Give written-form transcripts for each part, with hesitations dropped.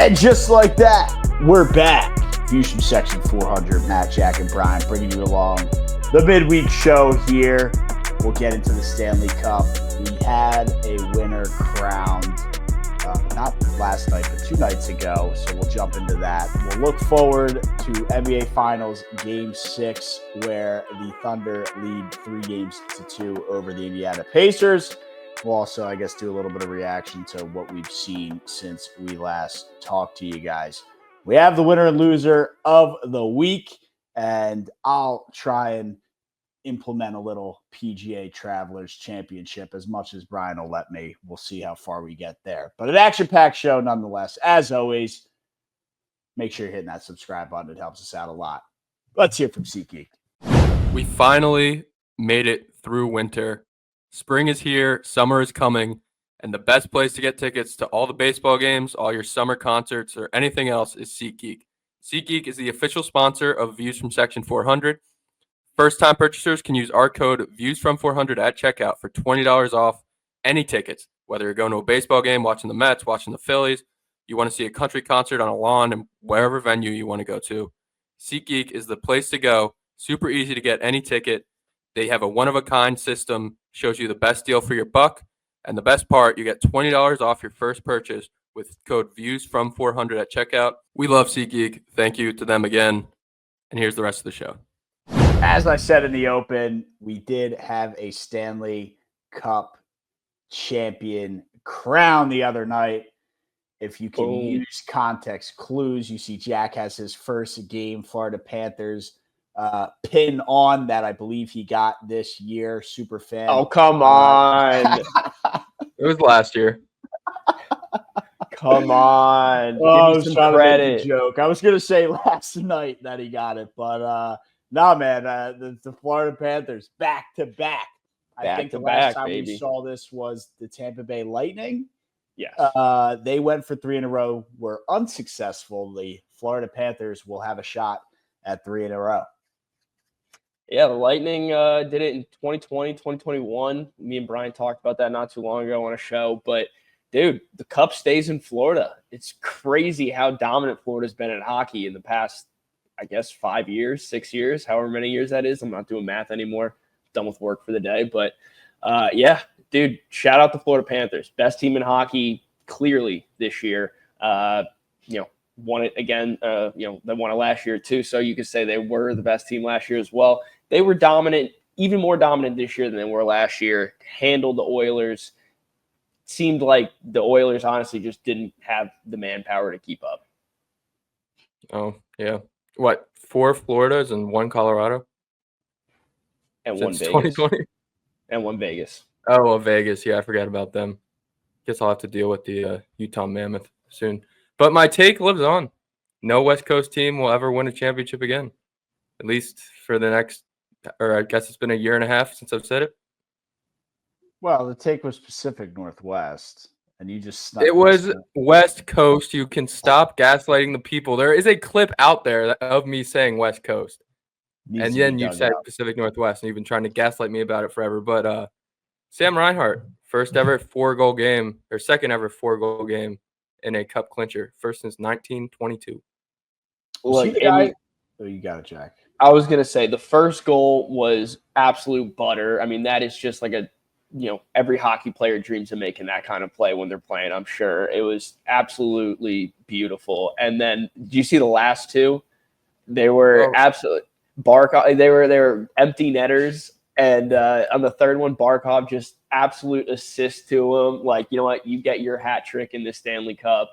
And just like that, we're back. Views from Section 400, Matt, Jack, and Brian bringing you along the midweek show here. We'll get into the Stanley Cup. We had a winner crowned, not last night, but 2 nights ago, so we'll jump into that. We'll look forward to NBA Finals Game 6, where the Thunder lead 3-2 over the Indiana Pacers. We'll also, I guess, do a little bit of reaction to what we've seen since we last talked to you guys. We have the winner and loser of the week, and I'll try and implement a little PGA Travelers Championship as much as Brian will let me. We'll see how far we get there. But an action-packed show nonetheless. As always, make sure you're hitting that subscribe button. It helps us out a lot. Let's hear from SeatGeek. We finally made it through winter. Spring is here, summer is coming, and the best place to get tickets to all the baseball games, all your summer concerts, or anything else is SeatGeek. SeatGeek is the official sponsor of Views from Section 400. First-time purchasers can use our code ViewsFrom400 at checkout for $20 off any tickets, whether you're going to a baseball game, watching the Mets, watching the Phillies, you want to see a country concert on a lawn, and wherever venue you want to go to. SeatGeek is the place to go. Super easy to get any ticket. They have a one-of-a-kind system, shows you the best deal for your buck, and the best part, you get $20 off your first purchase with code ViewsFrom400 at checkout. We love SeatGeek. Thank you to them again, and here's the rest of the show. As I said in the open, we did have a Stanley Cup champion crown the other night. If you can use context clues, you see Jack has his first game, Florida Panthers pin on that I believe he got this year. Super fan. Oh, come on. It was last year. Come on. I Give was me trying some credit. to make a joke. I was going to say last night that he got it, but no, man, the Florida Panthers back to back. I think the last time we saw this was the Tampa Bay Lightning. Yes. They went for 3 in a row, were unsuccessful. The Florida Panthers will have a shot at 3 in a row. Yeah, the Lightning did it in 2020, 2021. Me and Brian talked about that not too long ago on a show. But, dude, the Cup stays in Florida. It's crazy how dominant Florida's been in hockey in the past, I guess, 5 years, 6 years, however many years that is. I'm not doing math anymore. Done with work for the day. But, yeah, dude, shout out the Florida Panthers. Best team in hockey clearly this year. Won it again. They won it last year too. So you could say they were the best team last year as well. They were dominant, even more dominant this year than they were last year. Handled the Oilers. Seemed like the Oilers honestly just didn't have the manpower to keep up. Oh, yeah. What, 4 Floridas and 1 Colorado? And Since 1 Vegas. 2020? And 1 Vegas. Oh, well, Vegas. Yeah, I forgot about them. Guess I'll have to deal with the Utah Mammoth soon. But my take lives on. No West Coast team will ever win a championship again, at least for the next, or I guess it's been a year and a half since I've said it. Well, the take was Pacific Northwest, and you just snuck it was West Coast. You can stop gaslighting the people. There is a clip out there of me saying West Coast, and then you said Pacific Northwest, and you've been trying to gaslight me about it forever. But Sam Reinhart, first ever 4-goal game, or second ever 4-goal game in a cup clincher, first since 1922. Look, you got it, Jack. I was gonna say the first goal was absolute butter. I mean, that is just like every hockey player dreams of making that kind of play when they're playing. I'm sure it was absolutely beautiful. And then, do you see the last 2? They were absolute Barkov. They were empty netters. And on the third one, Barkov just absolute assist to him. Like, you know what? You get your hat trick in the Stanley Cup.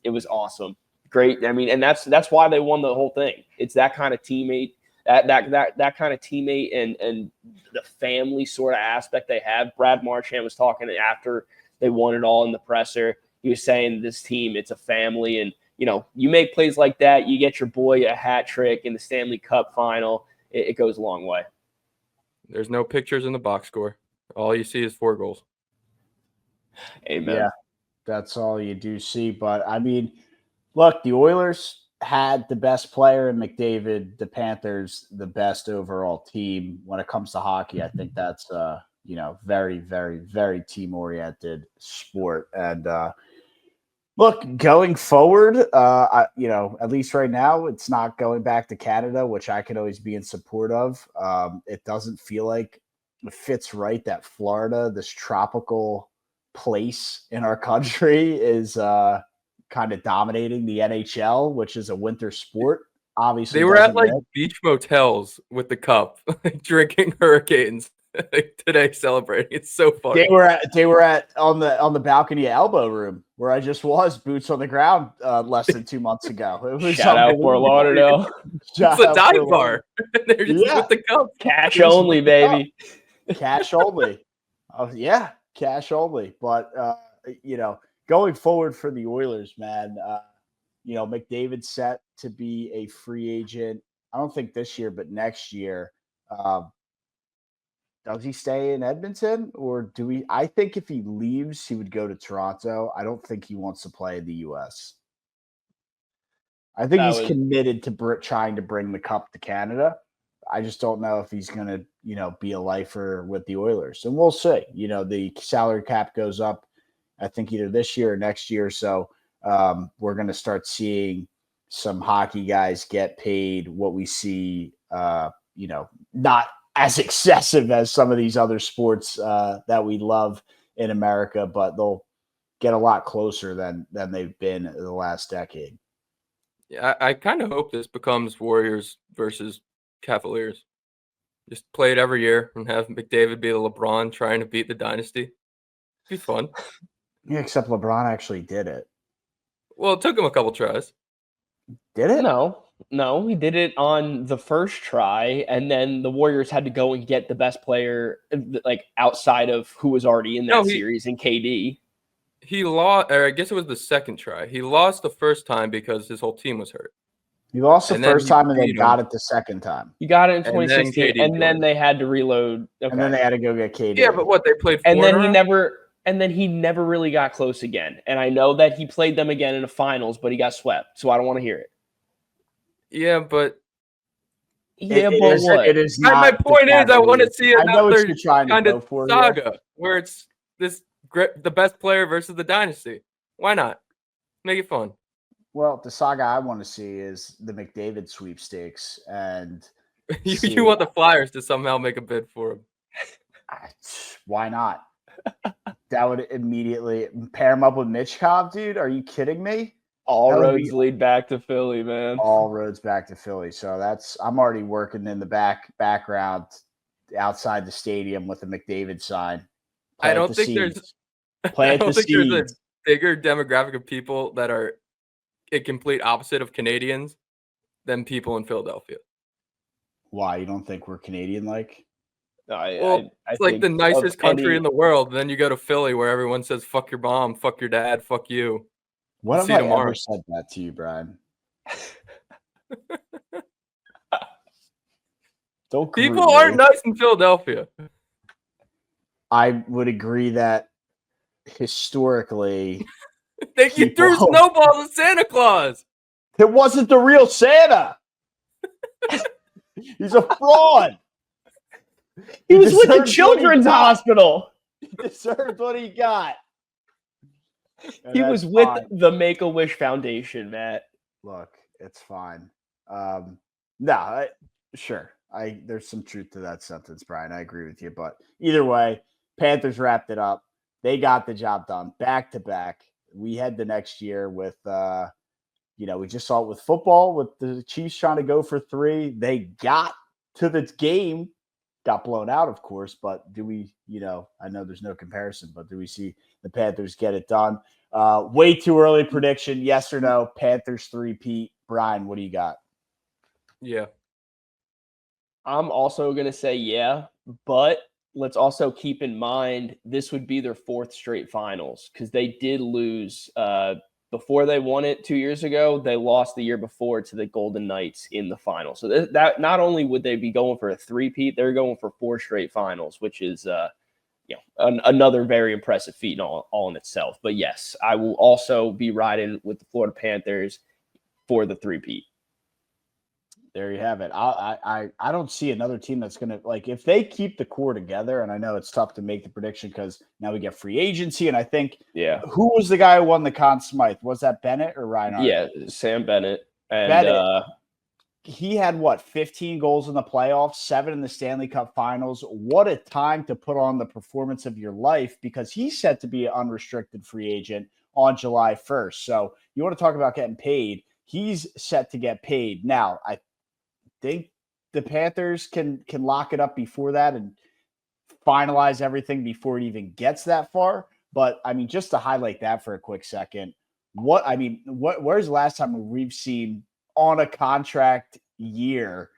It was awesome. Great. I mean, and that's why they won the whole thing. It's that kind of teammate, that kind of teammate and the family sort of aspect they have. Brad Marchand was talking after they won it all in the presser. He was saying this team, it's a family. And, you make plays like that, you get your boy a hat trick in the Stanley Cup final. It goes a long way. There's no pictures in the box score. All you see is 4 goals. Amen. Yeah, that's all you do see. But, I mean, look, the Oilers had the best player in McDavid, the Panthers, the best overall team. When it comes to hockey, I think that's, very, very, very team-oriented sport. And, Look, going forward, at least right now, it's not going back to Canada, which I could always be in support of. It doesn't feel like it fits right that Florida, this tropical place in our country, is kind of dominating the NHL, which is a winter sport. Obviously, They were at doesn't beach motels with the cup, drinking hurricanes today, celebrating. It's so funny. They were at on the balcony at Elbow Room, where I just was, boots on the ground, less than 2 months ago. It was Shout out Fort Lauderdale. It's a dive bar. They're just with the cup. Cash only, baby. Cash only. Yeah, cash only. But going forward for the Oilers, man, McDavid's set to be a free agent. I don't think this year, but next year. Does he stay in Edmonton, or do we? I think if he leaves, he would go to Toronto. I don't think he wants to play in the U.S. I think he's committed to trying to bring the cup to Canada. I just don't know if he's going to, be a lifer with the Oilers, and we'll see. The salary cap goes up, I think either this year or next year. So we're going to start seeing some hockey guys get paid what we see. Not as excessive as some of these other sports that we love in America, but they'll get a lot closer than they've been in the last decade. Yeah, I kind of hope this becomes Warriors versus Cavaliers. Just play it every year and have McDavid be the LeBron trying to beat the dynasty. It'd be fun. Yeah, except LeBron actually did it. Well, it took him a couple tries. Did it? No, he did it on the first try, and then the Warriors had to go and get the best player, outside of who was already in that series, in KD. He lost, or I guess it was the second try. He lost the first time because his whole team was hurt. He lost the first time and then got it the second time. He got it in 2016, and then they had to reload. Okay. And then they had to go get KD. Yeah, but what, they played 4 and then he never really got close again. And I know that he played them again in the finals, but he got swept, so I don't want to hear it. Yeah, but what? It is my point is, I want to see another kind of saga where it's the best player versus the dynasty. Why not? Make it fun. Well, the saga I want to see is the McDavid sweepstakes, and you want the Flyers to somehow make a bid for him. Why not? That would immediately pair him up with Mitchkov, dude. Are you kidding me? All roads lead back to Philly, man. All roads back to Philly. So I'm already working in the background outside the stadium with a McDavid sign. I don't think there's a bigger demographic of people that are a complete opposite of Canadians than people in Philadelphia. Why? You don't think we're Canadian-like? It's like the nicest country in the world. Then you go to Philly where everyone says, fuck your mom, fuck your dad, fuck you. What have I ever said that to you, Brian? People aren't nice in Philadelphia. I would agree that historically you threw snowballs at Santa Claus. It wasn't the real Santa. He's a fraud. He was with the children's hospital. He deserved what he got. And he was with the Make-A-Wish Foundation, Matt. Look, it's fine. Sure. There's some truth to that sentence, Brian. I agree with you. But either way, Panthers wrapped it up. They got the job done back to back. We had the next year with, we just saw it with football with the Chiefs trying to go for 3. They got to the game, got blown out, of course. But do we, I know there's no comparison, but do we see the Panthers get it done? Way too early prediction. Yes or no? Panthers 3-peat. Brian, what do you got? Yeah. I'm also going to say yeah, but let's also keep in mind this would be their 4th straight finals because they did lose before they won it 2 years ago. They lost the year before to the Golden Knights in the final. So that not only would they be going for a 3-peat, they're going for 4 straight finals, which is another very impressive feat all in itself. But yes, I will also be riding with the Florida Panthers for the 3-peat. There you have it. I don't see another team that's going to, like, if they keep the core together, and I know it's tough to make the prediction because now we get free agency, and I think who was the guy who won the Conn Smythe? Was that Bennett or Reinhardt? Yeah, Sam Bennett. And Bennett, he had what, 15 goals in the playoffs, 7 in the Stanley Cup Finals. What a time to put on the performance of your life, because he's set to be an unrestricted free agent on July 1st. So you want to talk about getting paid? He's set to get paid. Now, I think the Panthers can lock it up before that and finalize everything before it even gets that far. But I mean, just to highlight that for a quick second, where's the last time we've seen on a contract year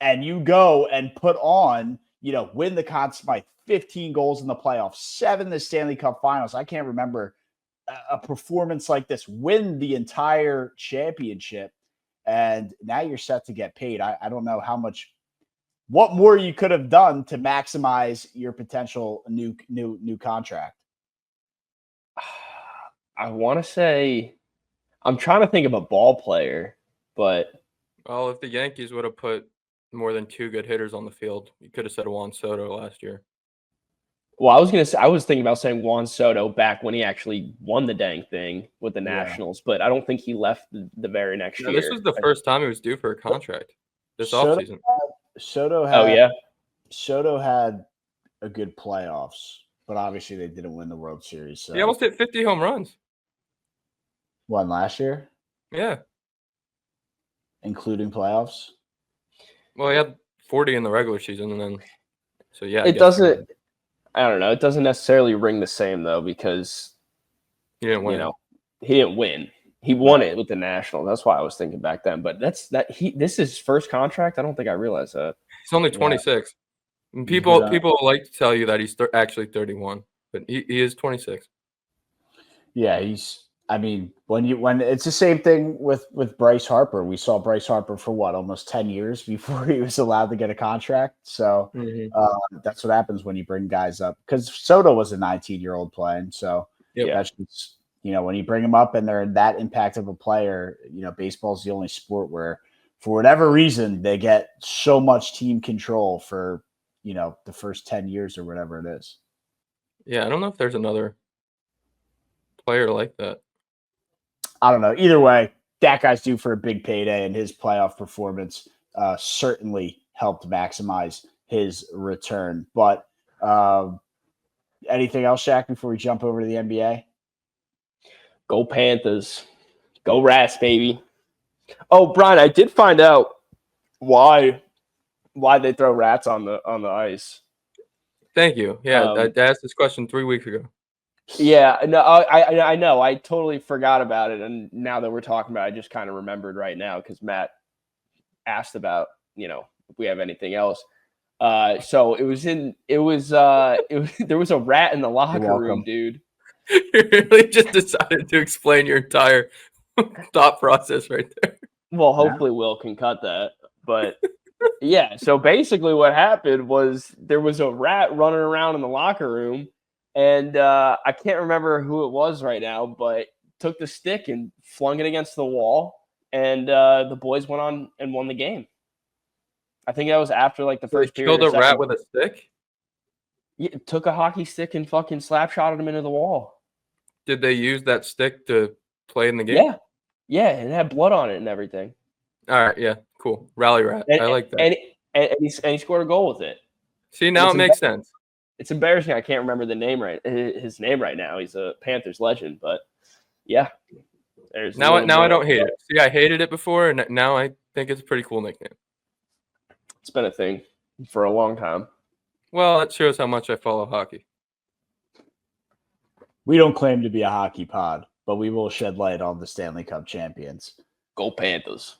and you go and put on, win the Conn Smythe, 15 goals in the playoffs, 7 in the Stanley Cup Finals. I can't remember a performance like this, win the entire championship, and now you're set to get paid. I don't know what more you could have done to maximize your potential new contract. I want to say, I'm trying to think of a ball player, but well, if the Yankees would have put more than 2 good hitters on the field, you could have said Juan Soto last year. Well, I was thinking about saying Juan Soto back when he actually won the dang thing with the Nationals, but I don't think he left the very next year. This was the first time he was due for a contract this offseason. Soto had a good playoffs, but obviously they didn't win the World Series. So. He almost hit 50 home runs. Won last year? Yeah. Including playoffs? Well, he had 40 in the regular season, and then it doesn't. I don't know. It doesn't necessarily ring the same though, because he didn't win. He didn't win. He won it with the National. That's why I was thinking back then. But this is his first contract. I don't think I realized that. He's only 26. Yeah. And people like to tell you that he's actually 31, but he is 26. Yeah, when it's the same thing with Bryce Harper. We saw Bryce Harper for almost 10 years before he was allowed to get a contract. So that's what happens when you bring guys up, because Soto was a 19-year-old playing. So that's just, when you bring them up and they're that impact of a player, baseball's the only sport where, for whatever reason, they get so much team control for, the first 10 years or whatever it is. Yeah, I don't know if there's another player like that. I don't know. Either way, that guy's due for a big payday, and his playoff performance certainly helped maximize his return. But anything else, Shaq, before we jump over to the NBA? Go Panthers. Go Rats, baby. Oh, Brian, I did find out why they throw rats on the ice. Thank you. Yeah, I asked this question 3 weeks ago. Yeah, no, I know. I totally forgot about it, and now that we're talking about it, I just kind of remembered right now because Matt asked about, if we have anything else. So there was a rat in the locker room, dude. You really just decided to explain your entire thought process right there. Well, hopefully Will can cut that, but yeah. So basically, what happened was there was a rat running around in the locker room. And I can't remember who it was right now, but took the stick and flung it against the wall. And the boys went on and won the game. I think that was after the first period. Killed a rat with a stick? Yeah, took a hockey stick and fucking slap shotted him into the wall. Did they use that stick to play in the game? Yeah, it had blood on it and everything. All right, yeah, cool. Rally rat. I like that. And he scored a goal with it. See, now it makes sense. It's embarrassing. I can't remember his name right now. He's a Panthers legend, but yeah. Now I don't hate it. See, I hated it before, and now I think it's a pretty cool nickname. It's been a thing for a long time. Well, that shows how much I follow hockey. We don't claim to be a hockey pod, but we will shed light on the Stanley Cup champions. Go Panthers.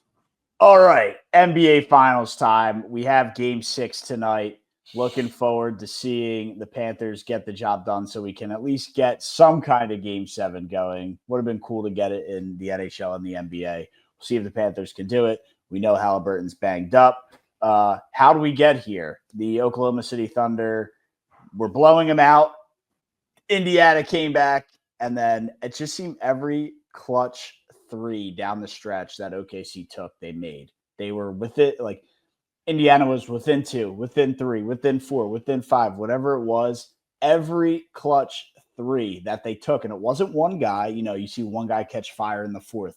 All right, NBA Finals time. We have Game 6 tonight. Looking forward to seeing the Panthers get the job done so we can at least get some kind of Game 7 going. Would have been cool to get it in the NHL and the NBA. We'll see if the Panthers can do it. We know Halliburton's banged up. How do we get here? The Oklahoma City Thunder, we're blowing them out. Indiana came back, and then it just seemed every clutch three down the stretch that OKC took, they made. They were with it. Like Indiana was within 2, within 3, within 4, within 5, whatever it was. Every clutch 3 that they took, and it wasn't one guy. You see one guy catch fire in the 4th.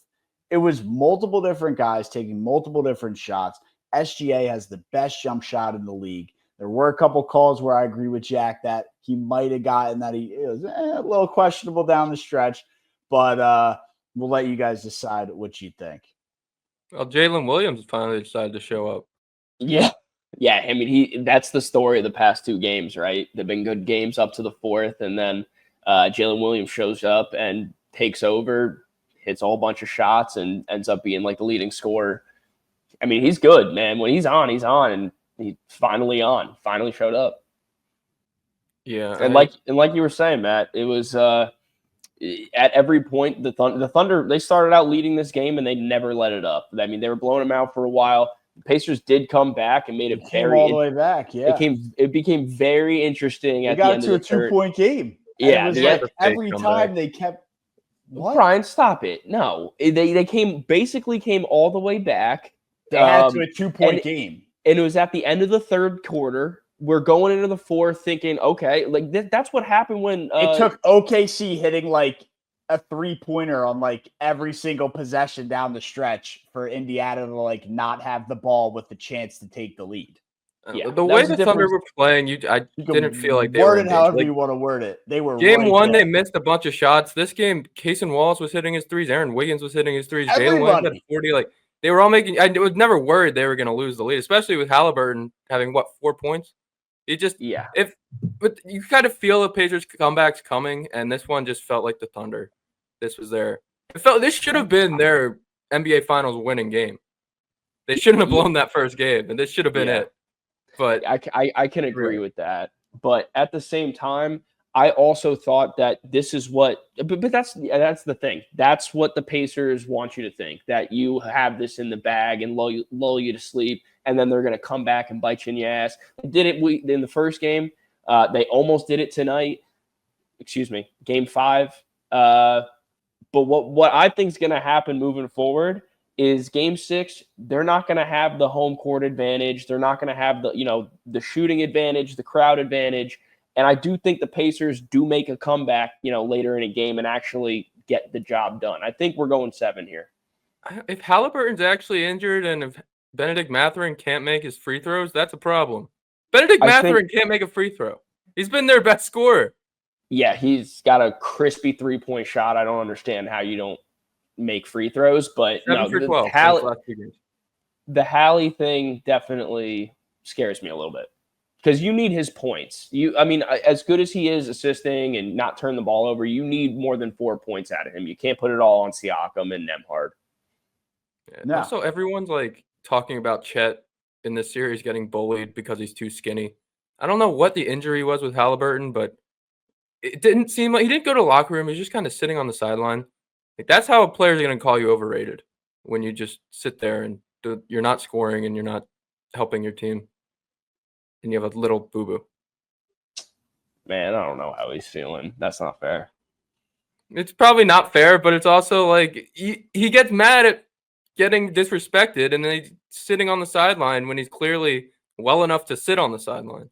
It was multiple different guys taking multiple different shots. SGA has the best jump shot in the league. There were a couple calls where I agree with Jack that he might have gotten that it was a little questionable down the stretch, but we'll let you guys decide what you think. Well, Jalen Williams finally decided to show up. Yeah. Yeah, I mean, that's the story of the past 2 games, right? They've been good games up to the 4th, and then Jalen Williams shows up and takes over, hits a whole bunch of shots, and ends up being like the leading scorer. I mean, he's good, man. When he's on, and he's finally showed up. Yeah, and like you were saying, Matt, it was at every point the Thunder, they started out leading this game and they never let it up. I mean, they were blowing them out for a while. The Pacers did come back and made it all the way back. Yeah, it became very interesting. They got into a 2-point game. Yeah, it was like every time they kept. What? Brian, stop it! No, they came all the way back. They had to a 2-point game, and it was at the end of the 3rd quarter. We're going into the 4th, thinking, okay, like that's what happened when it took OKC hitting like a 3-pointer on like every single possession down the stretch for Indiana to like not have the ball with the chance to take the lead. Yeah, the way the Thunder were playing, I didn't feel like they were word it however you want to word it. They were game right 1. There. They missed a bunch of shots. This game, Cason Wallace was hitting his threes. Aaron Wiggins was hitting his threes. Jalen Williams had 40. Like they were all making. I was never worried they were going to lose the lead, especially with Halliburton having 4 points. But you kind of feel the Pacers comebacks coming, and this one just felt like the Thunder. This was this should have been their NBA Finals winning game. They shouldn't have blown that first game, and this should have been it. But I can agree with that. But at the same time, I also thought that this is what – but that's the thing. That's what the Pacers want you to think, that you have this in the bag and lull you to sleep, and then they're going to come back and bite you in the ass. They did it in the first game. They almost did it tonight. Excuse me, game 5. But what I think is going to happen moving forward is game 6, they're not going to have the home court advantage. They're not going to have the shooting advantage, the crowd advantage. And I do think the Pacers do make a comeback, later in a game and actually get the job done. I think we're going 7 here. If Halliburton's actually injured and if Benedict Mathurin can't make his free throws, that's a problem. Benedict Mathurin can't make a free throw. He's been their best scorer. Yeah, he's got a crispy 3-point shot. I don't understand how you don't make free throws, but 7 for 12. The Hallie thing definitely scares me a little bit because you need his points. As good as he is assisting and not turn the ball over, you need more than 4 points out of him. You can't put it all on Siakam and Nembhard. Yeah, no. Also, everyone's like talking about Chet in this series getting bullied because he's too skinny. I don't know what the injury was with Halliburton, but it didn't seem like he didn't go to the locker room. He was just kind of sitting on the sideline. Like that's how a player's going to call you overrated, when you just sit there and you're not scoring and you're not helping your team, and you have a little boo-boo. Man, I don't know how he's feeling. That's not fair. It's probably not fair, but it's also like he gets mad at getting disrespected, and then he's sitting on the sideline when he's clearly well enough to sit on the sideline.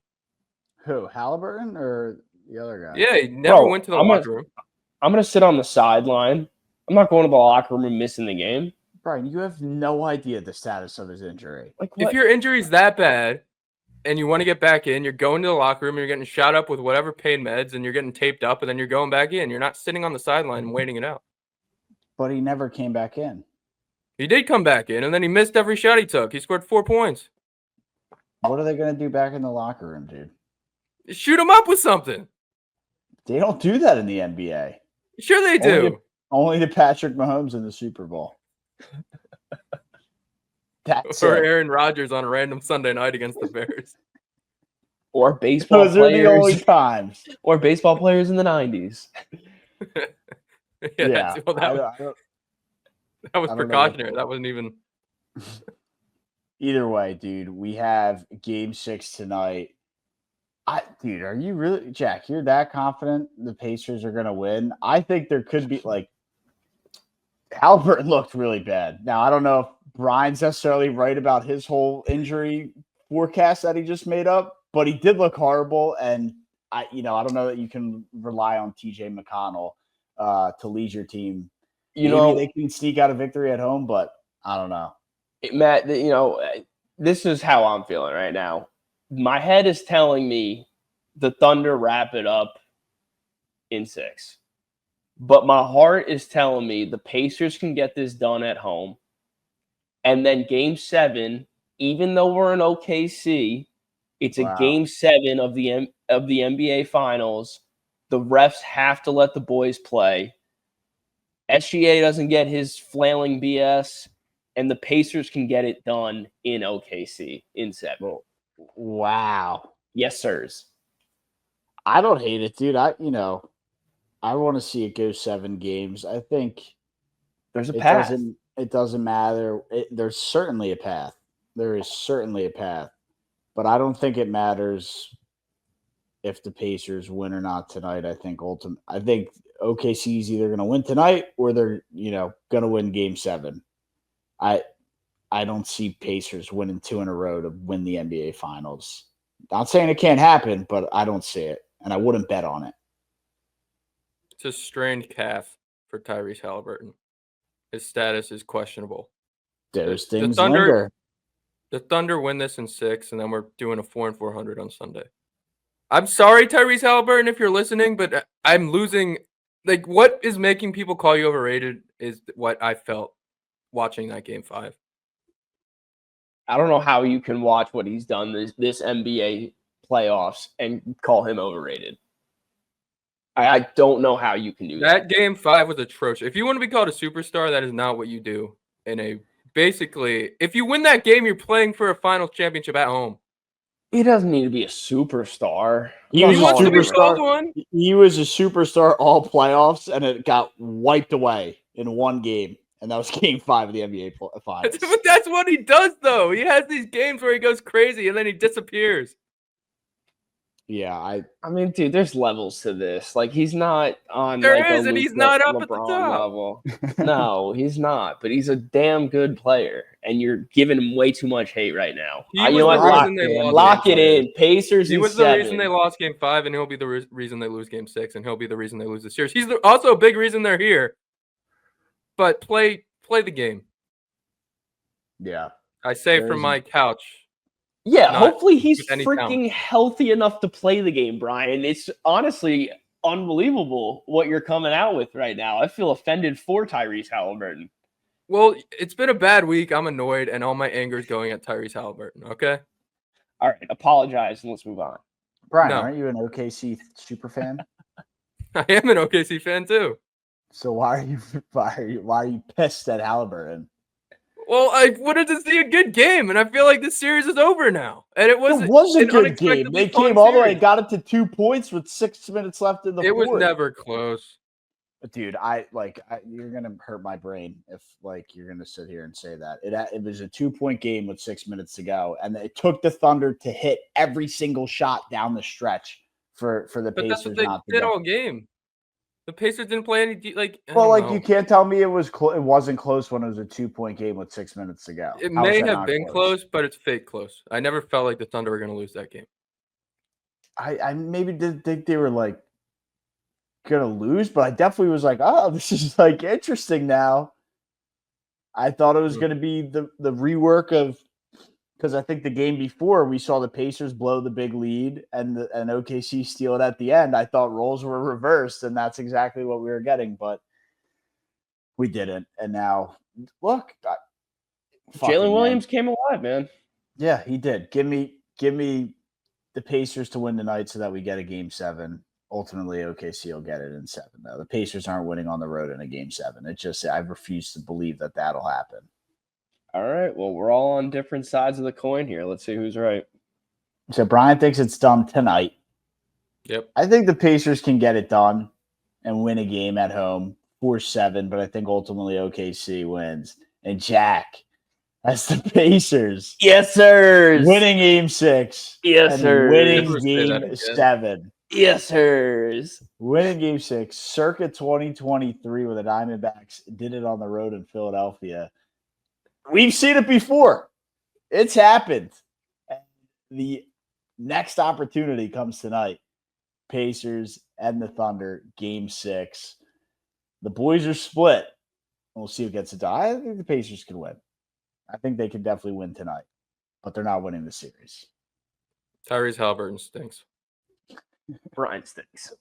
Who, Halliburton or the other guy? Yeah, he never went to the locker room. I'm going to sit on the sideline. I'm not going to the locker room and missing the game. Brian, you have no idea the status of his injury. Like what? If your injury's that bad and you want to get back in, you're going to the locker room, you're getting shot up with whatever pain meds, and you're getting taped up, and then you're going back in. You're not sitting on the sideline and waiting it out. But he never came back in. He did come back in, and then he missed every shot he took. He scored 4 points. What are they going to do back in the locker room, dude? Shoot him up with something. They don't do that in the NBA. Sure they do. Only to Patrick Mahomes in the Super Bowl. That's or Aaron Rodgers on a random Sunday night against the Bears. Or baseball players. Those are the only times. Or baseball players in the 90s. Yeah. Well, that was precautionary. That wasn't even. Either way, dude, we have game 6 tonight. Dude, are you really, Jack? You're that confident the Pacers are going to win? I think there could be Halliburton looked really bad. Now, I don't know if Brian's necessarily right about his whole injury forecast that he just made up, but he did look horrible. And I don't know that you can rely on TJ McConnell to lead your team. Maybe they can sneak out a victory at home, but I don't know. Matt, this is how I'm feeling right now. My head is telling me the Thunder wrap it up in 6. But my heart is telling me the Pacers can get this done at home. And then game 7, even though we're in OKC, it's a game 7 of the NBA Finals. The refs have to let the boys play. SGA doesn't get his flailing BS, and the Pacers can get it done in OKC in 7. Wow. Yes, sirs. I don't hate it, dude. I want to see it go 7 games. I think there's a path. It doesn't matter. There's certainly a path. There is certainly a path. But I don't think it matters if the Pacers win or not tonight. I think OKC is either going to win tonight or they're, going to win game 7. I don't see Pacers winning 2 in a row to win the NBA Finals. Not saying it can't happen, but I don't see it, and I wouldn't bet on it. It's a strained calf for Tyrese Halliburton. His status is questionable. There's things linger. The Thunder win this in 6, and then we're doing a 4-400 on Sunday. I'm sorry, Tyrese Halliburton, if you're listening, but I'm losing. Like, what is making people call you overrated is what I felt watching that game 5. I don't know how you can watch what he's done this NBA playoffs and call him overrated. I don't know how you can do that. That game 5 was atrocious. If you want to be called a superstar, that is not what you do. Basically, if you win that game, you're playing for a finals championship at home. He doesn't need to be a superstar. He was a superstar. He was a superstar all playoffs, and it got wiped away in one game. And that was game 5 of the NBA Finals. But that's what he does, though. He has these games where he goes crazy, and then he disappears. Yeah, I mean, dude, there's levels to this. Like, he's not on and he's not up at the top level. No, he's not. But he's a damn good player, and you're giving him way too much hate right now. Lock it in. Pacers. He was the reason they lost game 5, and he'll be the reason they lose game 6, and he'll be the reason they lose the series. He's also a big reason they're here. But play the game. Yeah, I say from my couch. Yeah, hopefully he's freaking healthy enough to play the game, Brian. It's honestly unbelievable what you're coming out with right now. I feel offended for Tyrese Halliburton. Well, it's been a bad week. I'm annoyed, and all my anger is going at Tyrese Halliburton, okay? All right, apologize, and let's move on. Brian, aren't you an OKC super fan? I am an OKC fan, too. So why are you pissed at Halliburton? Well, I wanted to see a good game, and I feel like this series is over now. And it was a good game. They came all the way, got it to 2 points with 6 minutes left in the fourth. It was never close. Dude, you're gonna hurt my brain if you're gonna sit here and say that. It was a 2-point game with 6 minutes to go, and it took the Thunder to hit every single shot down the stretch for the Pacers. That's what they did all game. The Pacers didn't play any you can't tell me it wasn't close when it was a 2-point game with 6 minutes to go. It may have been close, but it's fake close. I never felt like the Thunder were going to lose that game. I maybe didn't think they were going to lose, but I definitely was this is interesting now. I thought it was going to be the rework of, because I think the game before we saw the Pacers blow the big lead and OKC steal it at the end. I thought roles were reversed, and that's exactly what we were getting, but we didn't. And now, look, Jalen Williams came alive, man. Yeah, he did. Give me the Pacers to win tonight so that we get a game 7. Ultimately, OKC will get it in 7. Though the Pacers aren't winning on the road in a game 7. I refuse to believe that that'll happen. All right. Well, we're all on different sides of the coin here. Let's see who's right. So Brian thinks it's done tonight. Yep. I think the Pacers can get it done and win a game at home 4-7, but I think ultimately OKC wins. And Jack, that's the Pacers. Yes, sir. Winning game 6. Yes, sir. Winning game 7. Yes, sirs. Winning Game 6, circa 2023, where the Diamondbacks did it on the road in Philadelphia. We've seen it before. It's happened. And the next opportunity comes tonight. Pacers and the Thunder, Game 6. The boys are split. We'll see who gets it done. I think the Pacers can win. I think they can definitely win tonight, but they're not winning the series. Tyrese Halliburton stinks. Brian stinks.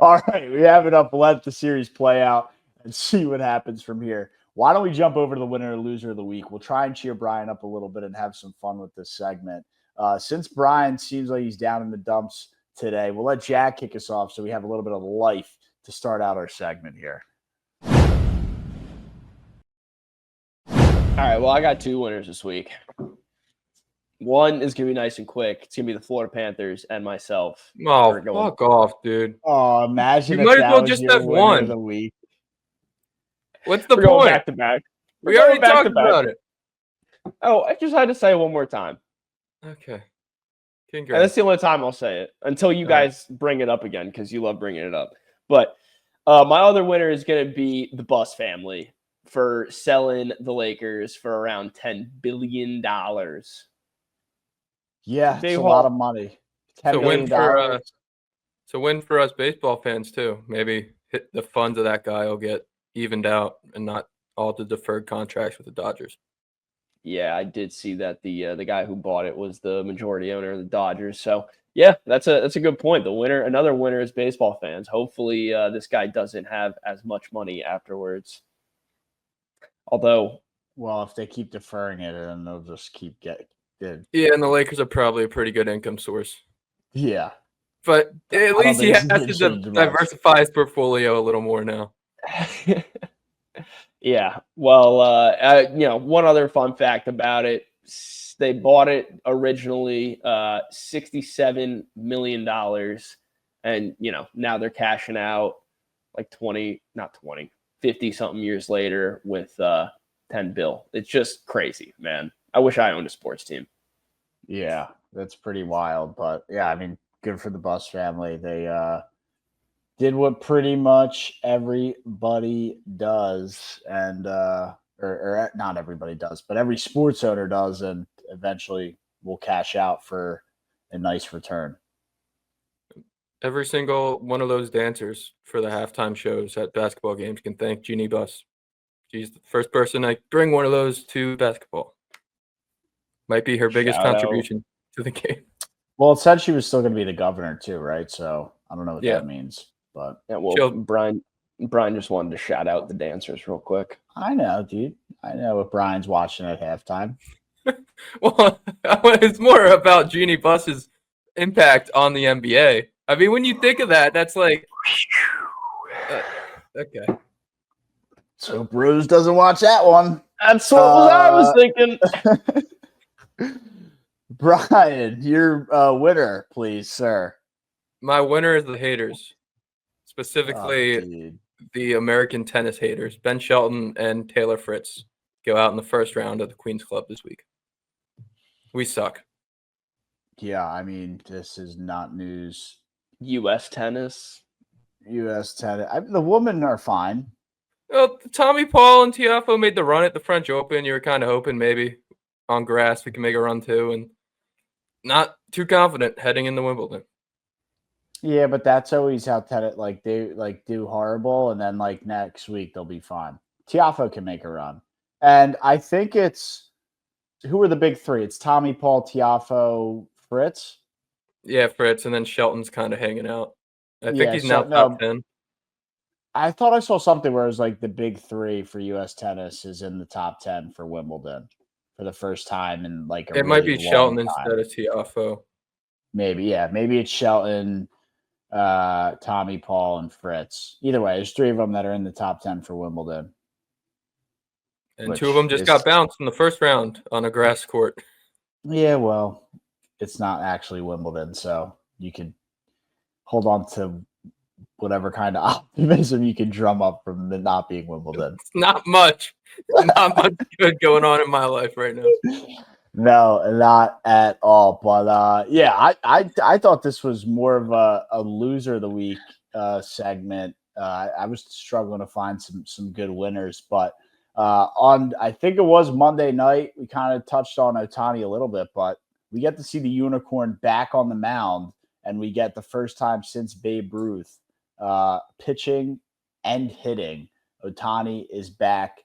All right, we have enough. Let the series play out and see what happens from here. Why don't we jump over to the winner or loser of the week? We'll try and cheer Brian up a little bit and have some fun with this segment. Since Brian seems like he's down in the dumps today, we'll let Jack kick us off so we have a little bit of life to start out our segment here. All right, well, I got 2 winners this week. One is going to be nice and quick. It's going to be the Florida Panthers and myself. Oh, fuck off, dude. Oh, imagine you if might as that well was just your have winner one. of the week. What's the We're going point? back to back. We already talked about it. Oh, I just had to say it one more time. Okay. And that's the only time I'll say it until you guys bring it up again because you love bringing it up. But my other winner is going to be the Buss family for selling the Lakers for around $10 billion. Yeah, it's a lot of money. $10 billion. It's a win for us baseball fans, too. Maybe hit the funds of that guy will get evened out and not all the deferred contracts with the Dodgers. Yeah, I did see that the guy who bought it was the majority owner of the Dodgers. So yeah, that's a good point. Another winner is baseball fans. Hopefully, this guy doesn't have as much money afterwards. Although, well, if they keep deferring it, then they'll just keep getting. Yeah, and the Lakers are probably a pretty good income source. Yeah, but at least he has to diversify his portfolio a little more now. Yeah. Well, one other fun fact about it, they bought it originally $67 million. And, now they're cashing out like 50 something years later with $10 billion. It's just crazy, man. I wish I owned a sports team. Yeah, that's pretty wild. But yeah, I mean, good for the Buss family. They did what pretty much everybody does, and or not everybody does, but every sports owner does, and eventually will cash out for a nice return. Every single one of those dancers for the halftime shows at basketball games can thank Jeannie Buss. She's the first person to bring one of those to basketball. Might be her biggest contribution to the game. Well, it said she was still going to be the governor too, right? So I don't know what that means. But yeah, well, Brian just wanted to shout out the dancers real quick. I know, dude. I know what Brian's watching at halftime. Well, it's more about Jeannie Buss's impact on the NBA. I mean, when you think of that, that's like okay. So Bruce doesn't watch that one. That's what I was thinking. Brian, your winner, please, sir. My winner is the haters. Specifically, the American tennis haters. Ben Shelton and Taylor Fritz go out in the first round of the Queen's Club this week. We suck. Yeah, I mean, this is not news. U.S. tennis. The women are fine. Well, Tommy Paul and Tiafoe made the run at the French Open. You were kind of hoping maybe on grass we can make a run too, and not too confident heading into Wimbledon. Yeah, but that's always how tennis they do horrible, and then next week they'll be fine. Tiafoe can make a run, and I think it's who are the big three? It's Tommy Paul, Tiafoe, Fritz. Yeah, Fritz, and then Shelton's kind of hanging out. I think he's now top 10. I thought I saw something where it was the big three for U.S. tennis is in the top 10 for Wimbledon for the first time in it might be Shelton instead of Tiafoe. Maybe it's Shelton, Tommy Paul, and Fritz. Either way, there's three of them that are in the top 10 for Wimbledon. And two of them just got bounced in the first round on a grass court. Yeah, well, it's not actually Wimbledon, so you can hold on to whatever kind of optimism you can drum up from it not being Wimbledon. It's not much. Not much good going on in my life right now. No, not at all. But yeah, I thought this was more of a loser of the week segment. I was struggling to find some good winners, but on I think it was Monday night, we kind of touched on Ohtani a little bit, but we get to see the unicorn back on the mound, and we get the first time since Babe Ruth pitching and hitting. Ohtani is back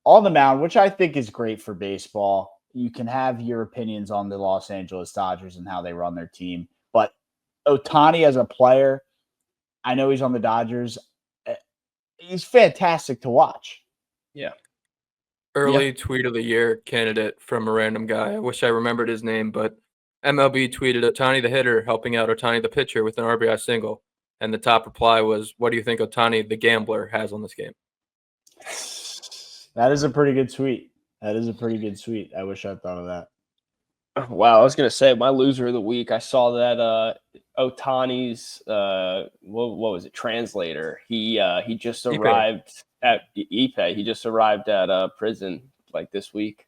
on the mound, which I think is great for baseball. You can have your opinions on the Los Angeles Dodgers and how they run their team, but Ohtani as a player, I know he's on the Dodgers. He's fantastic to watch. Yeah. Early tweet of the year candidate from a random guy. I wish I remembered his name, but MLB tweeted Ohtani the hitter helping out Ohtani the pitcher with an RBI single. And the top reply was, "What do you think Ohtani the gambler has on this game?" That is a pretty good tweet. I wish I thought of that. Wow, I was gonna say my loser of the week. I saw that Ohtani's what was it? Translator. He just arrived at Ipe. He just arrived at prison like this week.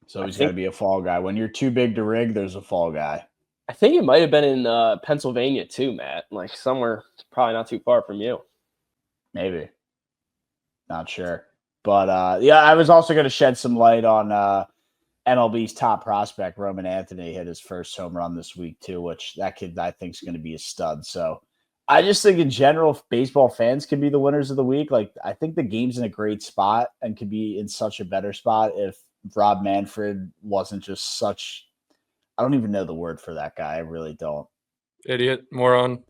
So he's got to be a fall guy. When you're too big to rig, there's a fall guy. I think it might have been in Pennsylvania too, Matt. Like somewhere probably not too far from you. Maybe. Not sure. But yeah, I was also going to shed some light on MLB's top prospect, Roman Anthony, hit his first home run this week too, which that kid I think is going to be a stud. So I just think in general, if baseball fans can be the winners of the week. Like I think the game's in a great spot and could be in such a better spot if Rob Manfred wasn't just such. I don't even know the word for that guy. I really don't. Idiot, moron,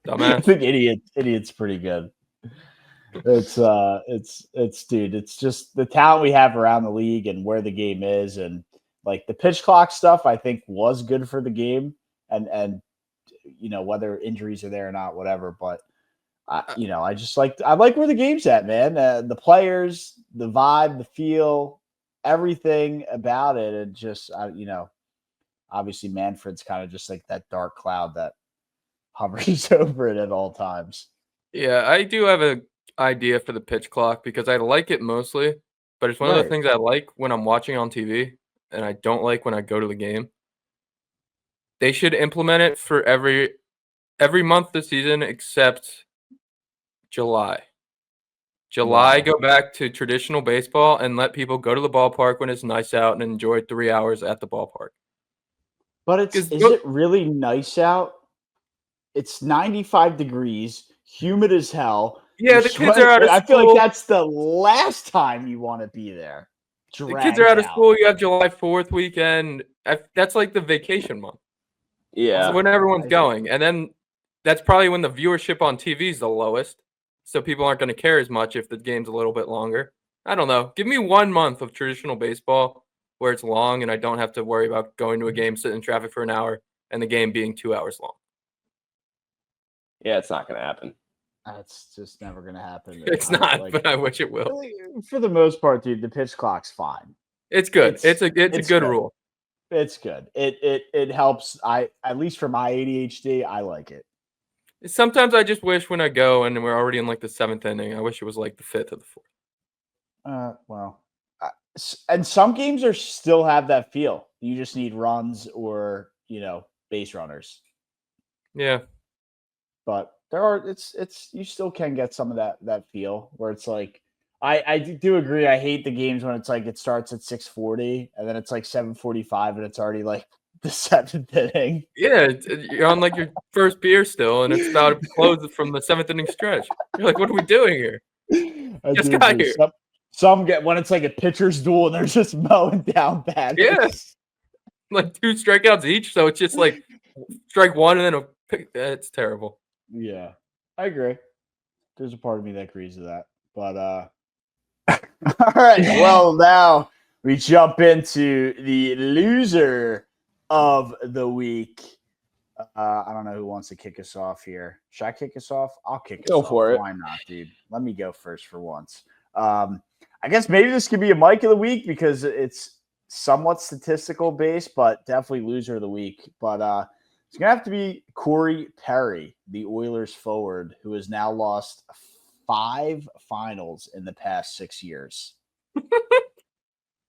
dumbass. I think idiot's pretty good. It's dude, it's just the talent we have around the league and where the game is, and like the pitch clock stuff I think was good for the game, and you know, whether injuries are there or not, whatever, but I like where the game's at, man. The players, the vibe, the feel, everything about it, and just obviously Manfred's kind of just like that dark cloud that hovers over it at all times. Yeah, I do have a idea for the pitch clock because I like it mostly, but it's one of the things I like when I'm watching on TV and I don't like when I go to the game. They should implement it for every month this season except July. July, go back to traditional baseball and let people go to the ballpark when it's nice out and enjoy 3 hours at the ballpark. But is it really nice out? It's 95 degrees, humid as hell. Yeah, the kids are out of school. I feel like that's the last time you want to be there. The kids are out of school. You have July 4th weekend. That's like the vacation month. Yeah. So when everyone's going. And then that's probably when the viewership on TV is the lowest. So people aren't going to care as much if the game's a little bit longer. I don't know. Give me 1 month of traditional baseball where it's long and I don't have to worry about going to a game, sitting in traffic for an hour, and the game being 2 hours long. Yeah, it's not going to happen. That's just never going to happen. It's not, but I wish it will. For the most part, dude, the pitch clock's fine. It's good. It's a good rule. It's good. It helps. At least for my ADHD, I like it. Sometimes I just wish when I go and we're already in like the 7th inning, I wish it was like the 5th or the 4th. Well, and some games still have that feel. You just need runs or base runners. Yeah, but there are you still can get some of that feel where it's like I do agree. I hate the games when it's like it starts at 6:40 and then it's like 7:45 and it's already like the 7th inning. Yeah, you're on like your first beer still, and it's about to close from the 7th inning stretch. You're like, what are we doing here? Just got here. Some get when it's like a pitcher's duel and they're just mowing down batters. Yes, like 2 strikeouts each, so it's just like strike one and then a pick. It's terrible. Yeah, I agree. There's a part of me that agrees with that, but all right. Well, now we jump into the loser of the week. I don't know who wants to kick us off here. Should I kick us off? I'll kick us off. Go for it. Why not, dude? Let me go first for once. I guess maybe this could be a Mike of the week because it's somewhat statistical based, but definitely loser of the week. But it's going to have to be Corey Perry, the Oilers forward, who has now lost 5 finals in the past 6 years.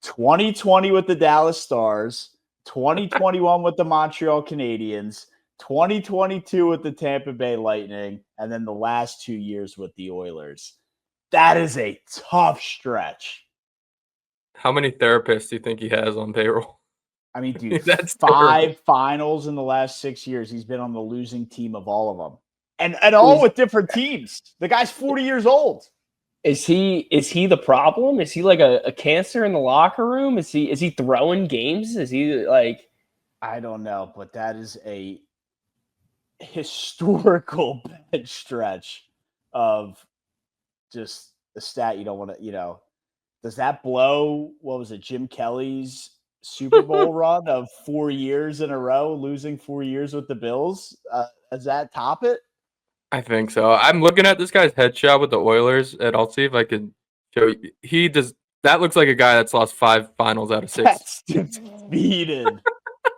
2020 with the Dallas Stars, 2021 with the Montreal Canadiens, 2022 with the Tampa Bay Lightning, and then the last 2 years with the Oilers. That is a tough stretch. How many therapists do you think he has on payroll? I mean, dude, That's 5 terrible. finals in the last 6 years. He's been on the losing team of all of them. And all with different teams. The guy's 40 years old. Is he the problem? Is he like a cancer in the locker room? Is he throwing games? Is he like, I don't know, but that is a historical bad stretch of just a stat you don't want to, does that blow, what was it, Jim Kelly's Super Bowl run of 4 years in a row, losing 4 years with the Bills? Does that top it? I think so. I'm looking at this guy's headshot with the Oilers, and I'll see if I can show you. He does. That looks like a guy that's lost 5 finals out of 6. That's defeated.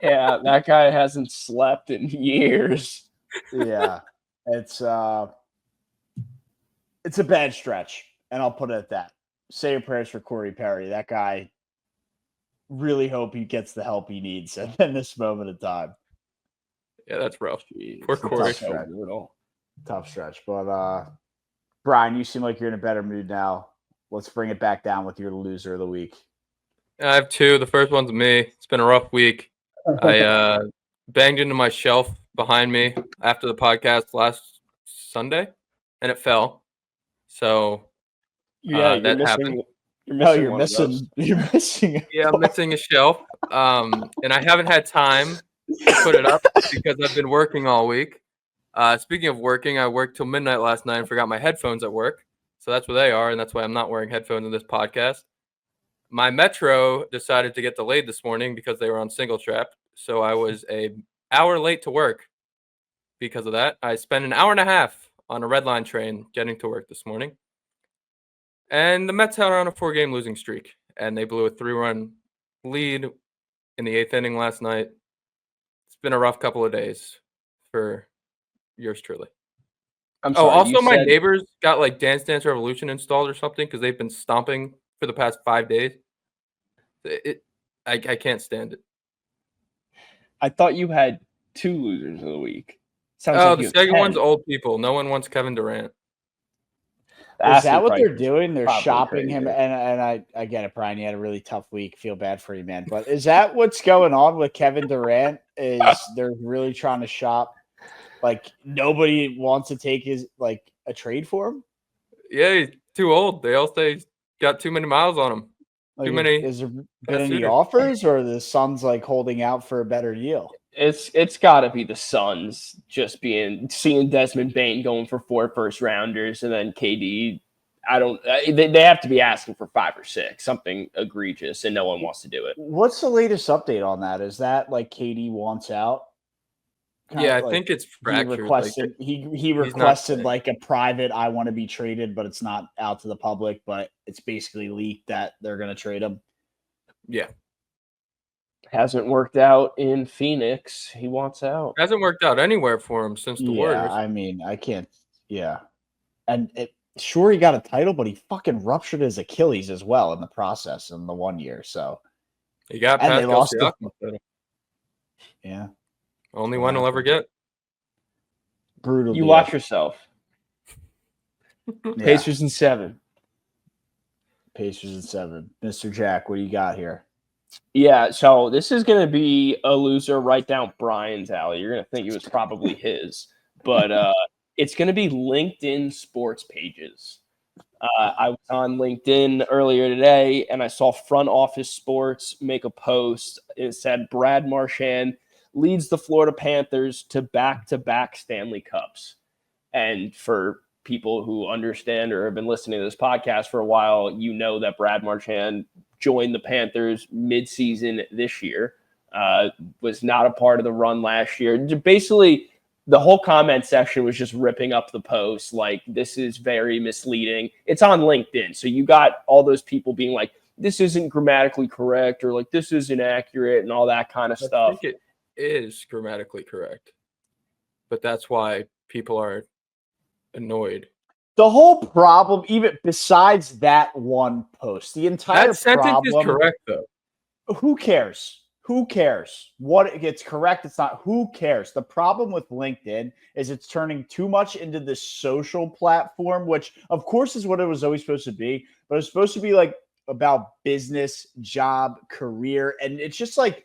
yeah, that guy hasn't slept in years. Yeah, it's a bad stretch, and I'll put it at that. Say your prayers for Corey Perry. That guy, really hope he gets the help he needs in this moment of time. Yeah, that's rough. Jeez, Poor Corey. so brutal. Tough stretch. But Brian, you seem like you're in a better mood now. Let's bring it back down with your loser of the week. I have 2. The first one's me. It's been a rough week. I banged into my shelf behind me after the podcast last Sunday, and it fell. So Yeah, that happened. You're missing. Yeah, I'm missing a shelf. And I haven't had time to put it up because I've been working all week. Speaking of working, I worked till midnight last night and forgot my headphones at work. So that's where they are, and that's why I'm not wearing headphones in this podcast. My Metro decided to get delayed this morning because they were on single trap. So I was an hour late to work because of that. I spent an hour and a half on a red line train getting to work this morning. And the Mets are on a 4-game losing streak, and they blew a 3-run lead in the 8th inning last night. It's been a rough couple of days for yours truly. Also my neighbors got like Dance Dance Revolution installed or something because they've been stomping for the past 5 days. I can't stand it. I thought you had 2 losers of the week. The second one's old people. No one wants Kevin Durant. Is that what they're doing? They're shopping crazy. him, and I get it, Brian. You had a really tough week. Feel bad for you, man. But is that what's going on with Kevin Durant? Is they're really trying to shop? Like nobody wants to take a trade for him? Yeah, he's too old. They all say he's got too many miles on him. Too many. Has there been any offers, or the Suns holding out for a better deal? It's got to be the Suns just seeing Desmond Bane going for 4 first-rounders, and then KD. They have to be asking for 5 or 6, something egregious, and no one wants to do it. What's the latest update on that? Is that KD wants out? I think it's fractured. He requested a private, I want to be traded, but it's not out to the public, but it's basically leaked that they're going to trade him. Yeah. Hasn't worked out in Phoenix. He wants out. Hasn't worked out anywhere for him since the Warriors. I mean, I can't. Yeah. And sure, he got a title, but he fucking ruptured his Achilles as well in the process in the 1 year. So he got past Siakam title. Yeah. Only one he'll ever get. Brutal. You watch yourself. Yeah. Pacers in 7. Mr. Jack, what do you got here? Yeah, so this is going to be a loser right down Brian's alley. You're going to think it was probably his, but it's going to be LinkedIn sports pages. I was on LinkedIn earlier today, and I saw Front Office Sports make a post. It said Brad Marchand leads the Florida Panthers to back-to-back Stanley Cups. And for people who understand or have been listening to this podcast for a while, you know that Brad Marchand joined the Panthers mid-season this year, was not a part of the run last year. Basically, the whole comment section was just ripping up the post. Like, this is very misleading. It's on LinkedIn. So you got all those people being like, this isn't grammatically correct, or like, this isn't accurate, and all that kind of stuff. I think it is grammatically correct. But that's why people are annoyed. The whole problem, even besides that one post, the entire That sentence problem is correct, though. Who cares? Who cares? What it's correct, it's not. Who cares? The problem with LinkedIn is it's turning too much into this social platform, which of course is what it was always supposed to be, but it's supposed to be like about business, job, career, and it's just like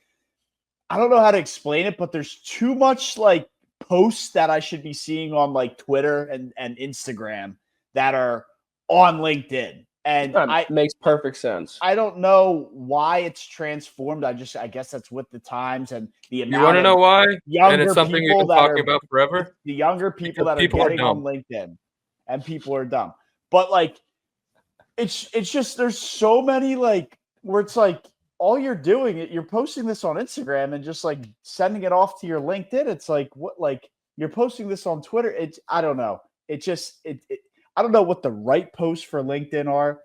I don't know how to explain it, but there's too much like posts that I should be seeing on like Twitter and Instagram that are on LinkedIn. And makes perfect sense. I don't know why it's transformed. I guess that's with the times and the amount. You want to know why? Younger And it's something people you've been talking about forever. The younger people Because that people are are getting on dumb. LinkedIn, and people are dumb. But like, it's just there's so many like where it's like all you're doing, you're posting this on Instagram and just like sending it off to your LinkedIn. It's like what like you're posting this on Twitter. It's I don't know. It just I don't know what the right posts for LinkedIn are,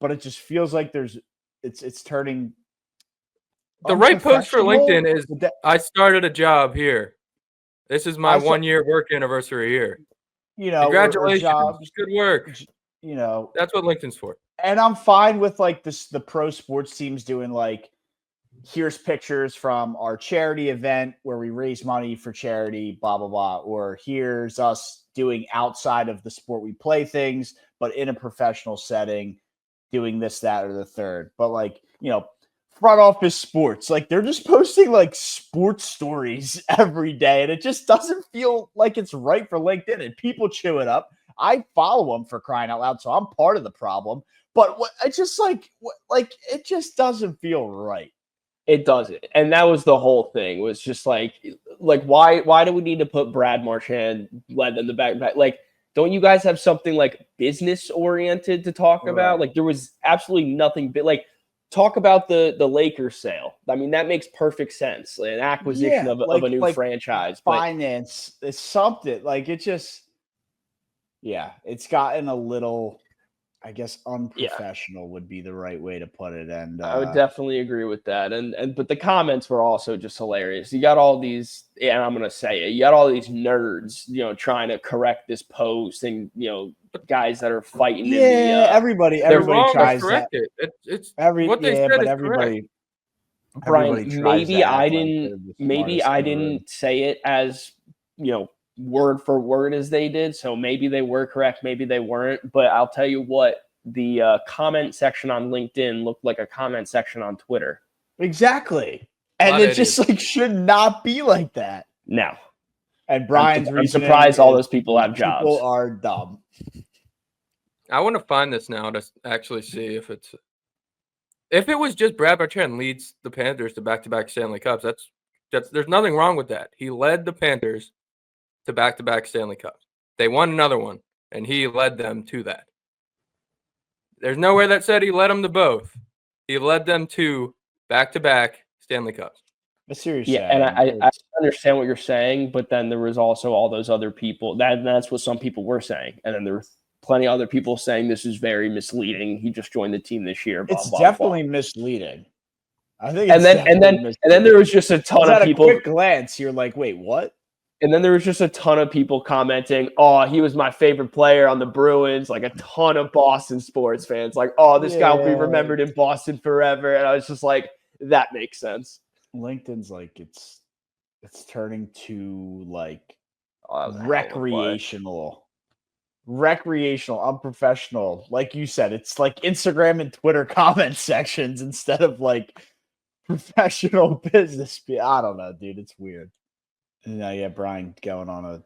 but it just feels like it's turning. The right post for LinkedIn is that, I started a job here. This is my 1 year work anniversary here. You know, Congratulations. Jobs, good work. You know, that's what LinkedIn's for. And I'm fine with like the pro sports teams doing like, here's pictures from our charity event where we raise money for charity, blah, blah, blah. Or here's us doing outside of the sport we play things, but in a professional setting, doing this, that, or the third. But like, you know, front office sports, like they're just posting like sports stories every day. And it just doesn't feel like it's right for LinkedIn, and people chew it up. I follow them for crying out loud. So I'm part of the problem, but it's just like it just doesn't feel right. It doesn't. And that was the whole thing, was just like why do we need to put Brad Marchand led in the back? Like, don't you guys have something like business oriented to talk about? Like there was absolutely nothing like talk about the Lakers sale. I mean, that makes perfect sense. An acquisition of a new franchise. Finance is something like it just it's gotten a little, I guess, unprofessional would be the right way to put it. And I would definitely agree with that. But the comments were also just hilarious. You got all these, and I'm going to say it, you got all these nerds, you know, trying to correct this post, and, you know, guys that are fighting. Everybody tries to correct it. It's what they said, but everybody. Brian, maybe I didn't say it as, you know, word for word as they did, so maybe they were correct, maybe they weren't, but I'll tell you what, the comment section on LinkedIn looked like a comment section on Twitter. Exactly. And it just like should not be like that. No. And Brian's I'm surprised all those people have jobs. People are dumb. I want to find this now to actually see if it was just Brad Marchand leads the Panthers to back-to-back Stanley Cups. That's there's nothing wrong with that. He led the Panthers to back-to-back Stanley Cups. They won another one, and he led them to that. There's nowhere that said he led them to both. He led them to back-to-back Stanley Cups. And I understand what you're saying, but then there was also all those other people. That's what some people were saying. And then there were plenty of other people saying this is very misleading. He just joined the team this year. It's definitely misleading. I think and then there was just a ton of people. At a quick glance, you're like, wait, what? And then there was just a ton of people commenting, oh, he was my favorite player on the Bruins. Like a ton of Boston sports fans. Like, oh, this guy will be remembered in Boston forever. And I was just like, that makes sense. LinkedIn's like, it's turning to like recreational, unprofessional. Like you said, it's like Instagram and Twitter comment sections instead of like professional business. I don't know, dude. It's weird. And Brian going on a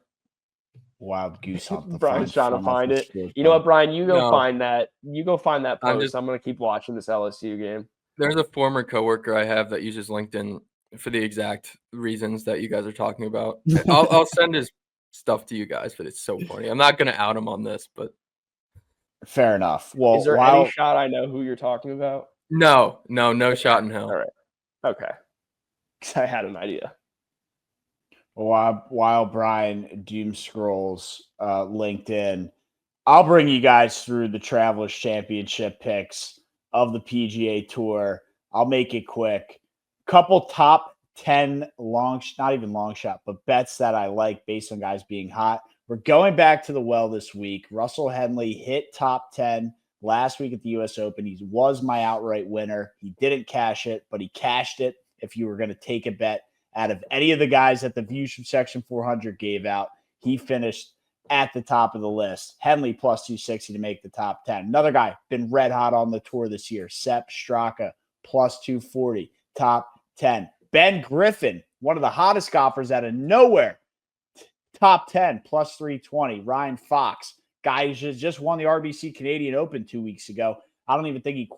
wild goose hunt. Brian's trying to find it. You know what, Brian? You go find that. You go find that post. I'm going to keep watching this LSU game. There's a former coworker I have that uses LinkedIn for the exact reasons that you guys are talking about. I'll send his stuff to you guys, but it's so funny. I'm not going to out him on this, but fair enough. Well, is there any shot I know who you're talking about? No shot in hell. All right. Okay. Because I had an idea. While Brian doom scrolls LinkedIn, I'll bring you guys through the Travelers Championship picks of the PGA Tour. I'll make it quick. Couple top 10 not even long shot, but bets that I like based on guys being hot. We're going back to the well this week. Russell Henley hit top 10 last week at the U.S. Open. He was my outright winner. He didn't cash it, but he cashed it if you were going to take a bet out of any of the guys that the Views from Section 400 gave out. He finished at the top of the list. Henley plus 260 to make the top 10. Another guy been red hot on the tour this year. Sepp Straka plus 240, top 10. Ben Griffin, one of the hottest golfers out of nowhere, top 10, plus 320. Ryan Fox, guy who just won the RBC Canadian Open 2 weeks ago. I don't even think he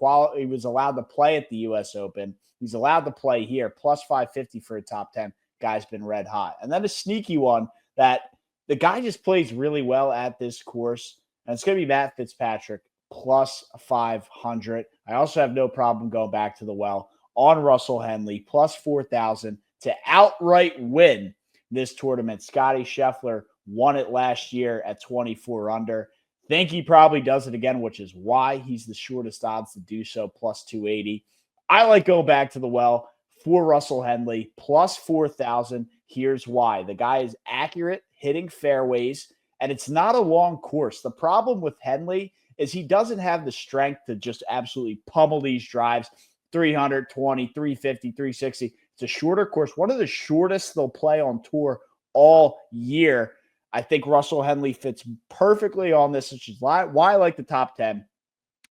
was allowed to play at the U.S. Open. He's allowed to play here, plus 550 for a top 10. Guy's been red hot. And then a sneaky one that the guy just plays really well at this course, and it's going to be Matt Fitzpatrick, plus 500. I also have no problem going back to the well on Russell Henley, plus 4,000 to outright win this tournament. Scotty Scheffler won it last year at 24 under. Think he probably does it again, which is why he's the shortest odds to do so, plus 280. I like going back to the well for Russell Henley, plus 4,000. Here's why. The guy is accurate, hitting fairways, and it's not a long course. The problem with Henley is he doesn't have the strength to just absolutely pummel these drives, 320, 350, 360. It's a shorter course, one of the shortest they'll play on tour all year. I think Russell Henley fits perfectly on this, which is why I like the top 10.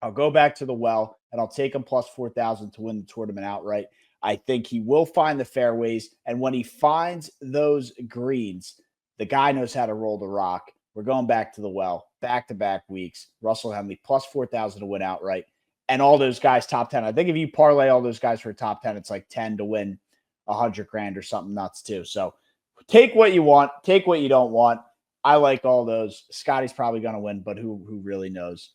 I'll go back to the well, and I'll take him plus 4,000 to win the tournament outright. I think he will find the fairways, and when he finds those greens, the guy knows how to roll the rock. We're going back to the well, back-to-back weeks. Russell Henley plus 4,000 to win outright, and all those guys top 10. I think if you parlay all those guys for a top 10, it's like 10 to win $100,000 or something nuts too. So take what you want, take what you don't want. I like all those. Scotty's probably going to win, but who really knows?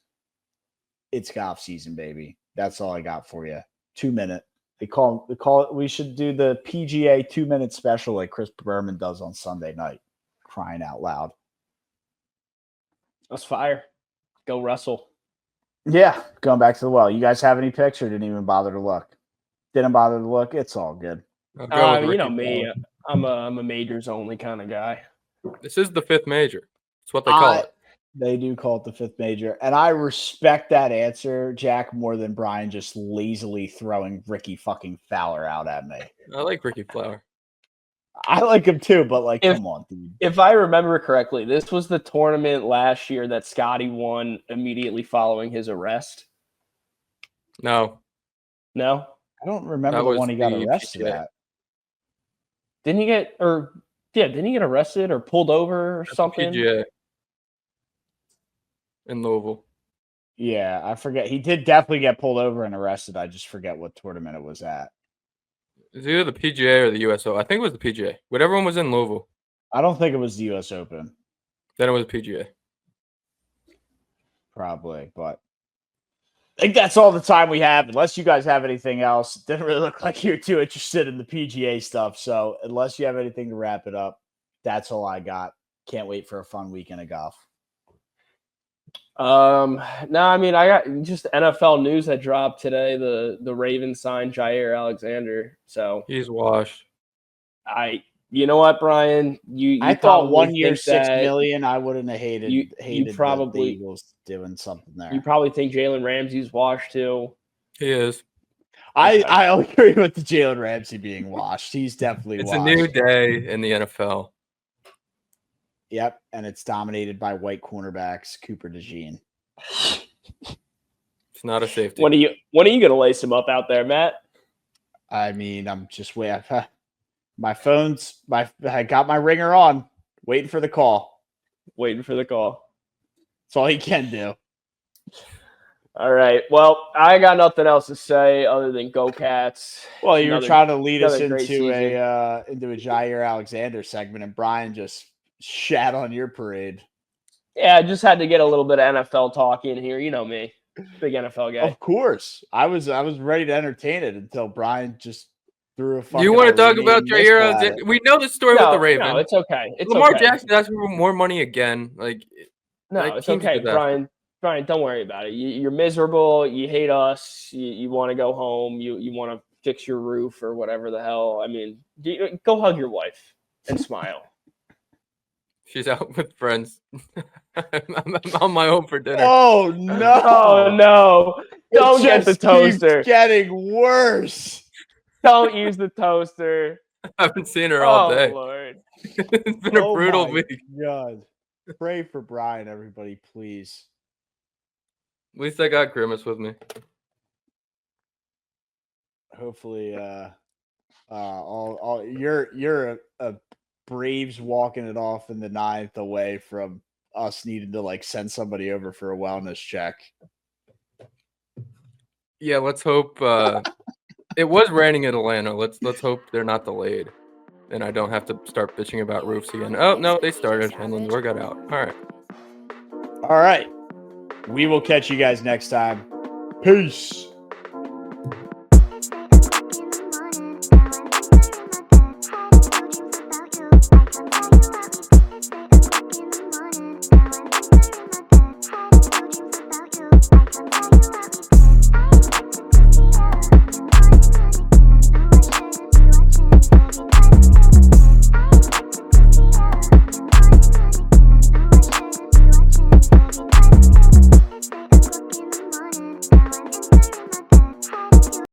It's golf season, baby. That's all I got for you. 2 minute. They call it. We should do the PGA 2-minute special like Chris Berman does on Sunday night. Crying out loud. That's fire. Go Russell. Yeah, going back to the well. You guys have any picks or didn't even bother to look? Didn't bother to look. It's all good. You know me. I'm a majors only kind of guy. This is the fifth major. That's what they call it. They do call it the fifth major. And I respect that answer, Jack, more than Brian just lazily throwing Ricky fucking Fowler out at me. I like Ricky Fowler. I like him too, but come on, dude. If I remember correctly, this was the tournament last year that Scotty won immediately following his arrest. No. No? I don't remember the one he got arrested at. Didn't he get arrested or pulled over or something? PGA. In Louisville. Yeah, I forget. He did definitely get pulled over and arrested. I just forget what tournament it was at. It's either the PGA or the USO. I think it was the PGA. Whatever one was in Louisville. I don't think it was the U.S. Open. Then it was the PGA. Probably, but I think that's all the time we have. Unless you guys have anything else. It didn't really look like you're too interested in the PGA stuff. So unless you have anything to wrap it up, that's all I got. Can't wait for a fun weekend of golf. No, I mean, I got just NFL news that dropped today. The Ravens signed Jaire Alexander. So he's washed. You know what, Brian? I thought 1 year, $6 million. I wouldn't have hated you probably, the Eagles doing something there. You probably think Jalen Ramsey's washed too. He is. I agree with the Jalen Ramsey being washed. He's definitely it's washed. A new day in the NFL. Yep, and it's dominated by white cornerbacks, Cooper DeJean. It's not a safety. When are you going to lace him up out there, Matt? I mean, I'm just waiting. I got my ringer on, waiting for the call. Waiting for the call. That's all he can do. All right. Well, I got nothing else to say other than go Cats. Well, you were trying to lead us into a Jaire Alexander segment, and Brian just shat on your parade. Yeah, I just had to get a little bit of NFL talk in here. You know me, big NFL guy. Of course, I was ready to entertain it until Brian just threw a fucking. You want to talk about Jaire? We know the story with the Ravens. No, it's okay. Lamar Jackson asking for more money again. It's okay, Brian. Brian, don't worry about it. You're miserable. You hate us. You want to go home. You want to fix your roof or whatever the hell. I mean, go hug your wife and smile. She's out with friends. I'm on my own for dinner. Oh no! Oh no! Don't get the just keeps toaster. getting worse. Don't use the toaster. I haven't seen her all Oh day. Lord. It's been a brutal my week. God. Pray for Brian, everybody, please. At least I got Grimace with me. Hopefully, you're a Braves walking it off in the ninth away from us needing to like send somebody over for a wellness check. Yeah, let's hope. It was raining in Atlanta. Let's hope they're not delayed, and I don't have to start bitching about roofs again. Oh no, they started, and Lindor got out. All right. We will catch you guys next time. Peace.